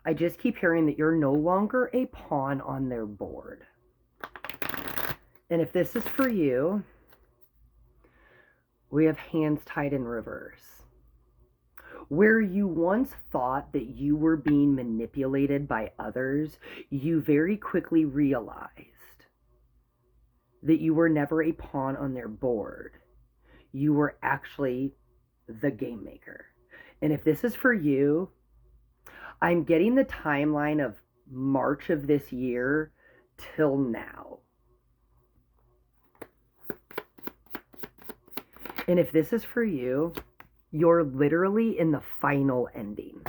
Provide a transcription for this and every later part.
I just keep hearing that you're no longer a pawn on their board. And if this is for you, we have hands tied in reverse. Where you once thought that you were being manipulated by others, you very quickly realized that you were never a pawn on their board. You were actually the game maker. And if this is for you, I'm getting the timeline of March of this year till now. And if this is for you, you're literally in the final ending.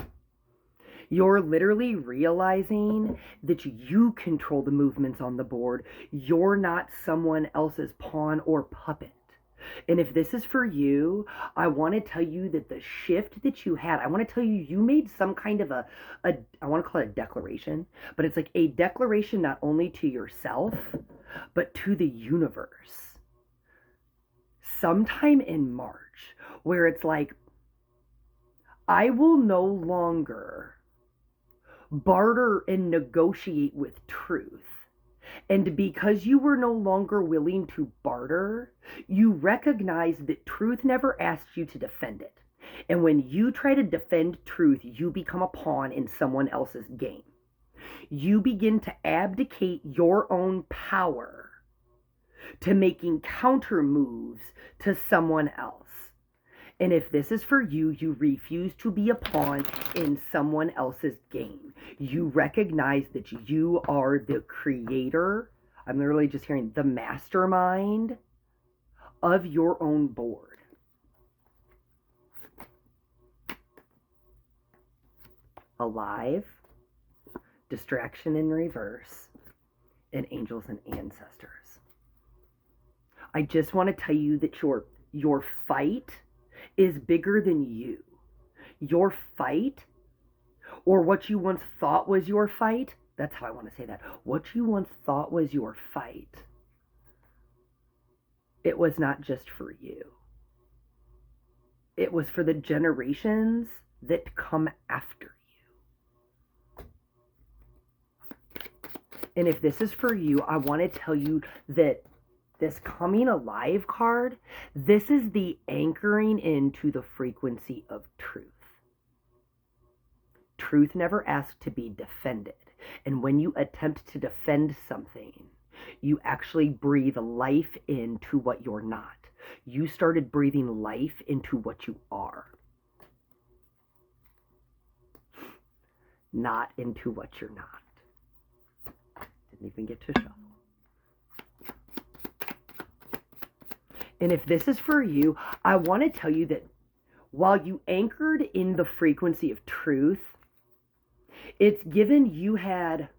You're literally realizing that you control the movements on the board. You're not someone else's pawn or puppet. And if this is for you, I want to tell you that the shift that you had, I want to tell you, you made some kind of I want to call it a declaration, but it's like a declaration not only to yourself, but to the universe. Sometime in March, where it's like, I will no longer barter and negotiate with truth. And because you were no longer willing to barter, you recognize that truth never asked you to defend it. And when you try to defend truth, you become a pawn in someone else's game. You begin to abdicate your own power to making counter moves to someone else. And if this is for you, you refuse to be a pawn in someone else's game. You recognize that you are the creator. I'm literally just hearing the mastermind of your own board. Alive, distraction in reverse, and angels and ancestors. I just want to tell you that your fight is bigger than you. Your fight, or what you once thought was your fight, that's how I want to say that. What you once thought was your fight, it was not just for you. It was for the generations that come after you. And if this is for you, I want to tell you that this coming alive card, this is the anchoring into the frequency of truth. Truth never asked to be defended. And when you attempt to defend something, you actually breathe life into what you're not. You started breathing life into what you are, not into what you're not. Didn't even get to shuffle. And if this is for you, I want to tell you that while you anchored in the frequency of truth, it's given you had,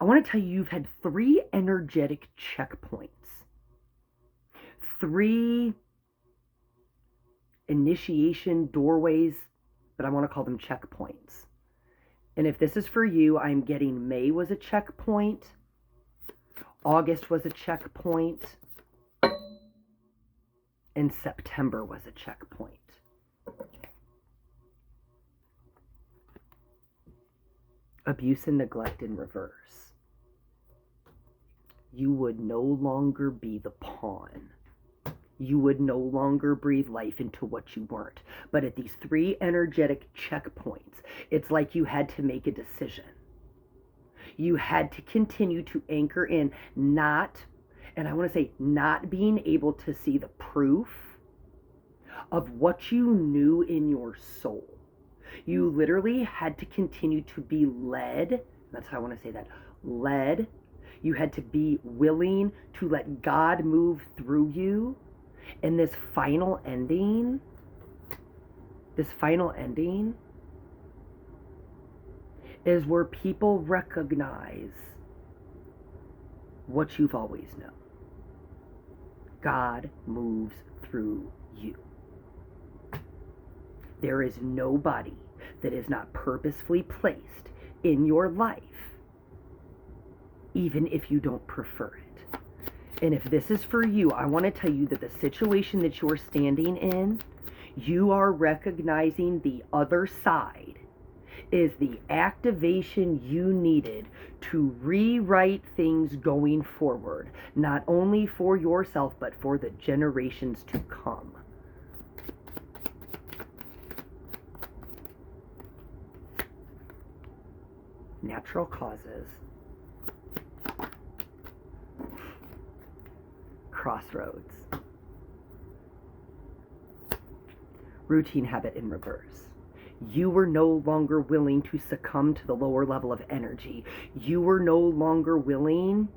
I want to tell you, you've had 3 energetic checkpoints. 3 initiation doorways, but I want to call them checkpoints. And if this is for you, I'm getting May was a checkpoint, August was a checkpoint, and September was a checkpoint. Abuse and neglect in reverse. You would no longer be the pawn. You would no longer breathe life into what you weren't. But at these 3 energetic checkpoints, it's like you had to make a decision. You had to continue to anchor in and I want to say not being able to see the proof of what you knew in your soul. You literally had to continue to be led. That's how I want to say that. Led. You had to be willing to let God move through you. And this final ending is where people recognize what you've always known. God moves through you. There is nobody that is not purposefully placed in your life, even if you don't prefer it. And if this is for you, I want to tell you that the situation that you're standing in, you are recognizing the other side is the activation you needed to rewrite things going forward, not only for yourself, but for the generations to come. Natural causes. Crossroads. Routine habit in reverse. You were no longer willing to succumb to the lower level of energy. You were no longer willing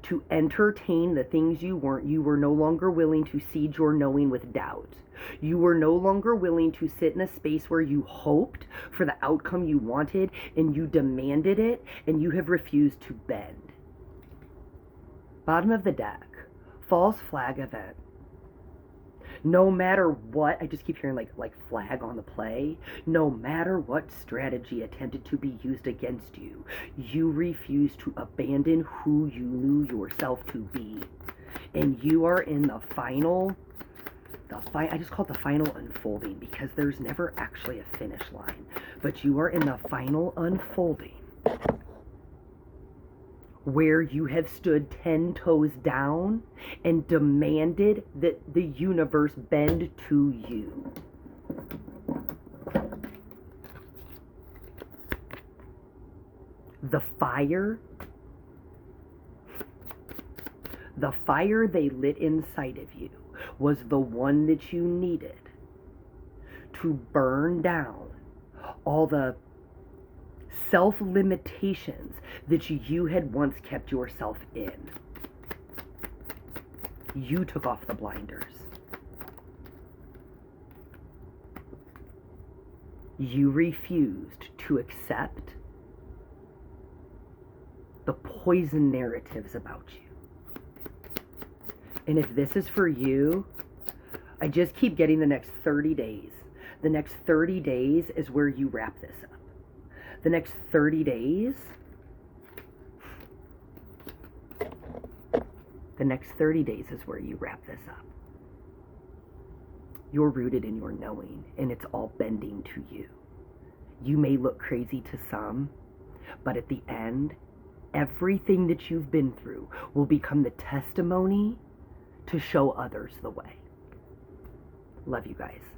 to entertain the things you weren't. You were no longer willing to seed your knowing with doubt. You were no longer willing to sit in a space where you hoped for the outcome you wanted and you demanded it, and you have refused to bend. Bottom of the deck. False flag event. No matter what, I just keep hearing like flag on the play. No matter what strategy attempted to be used against you, you refuse to abandon who you knew yourself to be. And you are in the final, I just call it the final unfolding, because there's never actually a finish line. But you are in the final unfolding, where you have stood 10 toes down and demanded that the universe bend to you. The fire they lit inside of you was the one that you needed to burn down all the self-limitations that you had once kept yourself in. You took off the blinders. You refused to accept the poison narratives about you. And if this is for you, I just keep getting the next 30 days. The next 30 days is where you wrap this up. The next 30 days, is where you wrap this up. You're rooted in your knowing, and it's all bending to you. You may look crazy to some, but at the end, everything that you've been through will become the testimony to show others the way. Love you guys.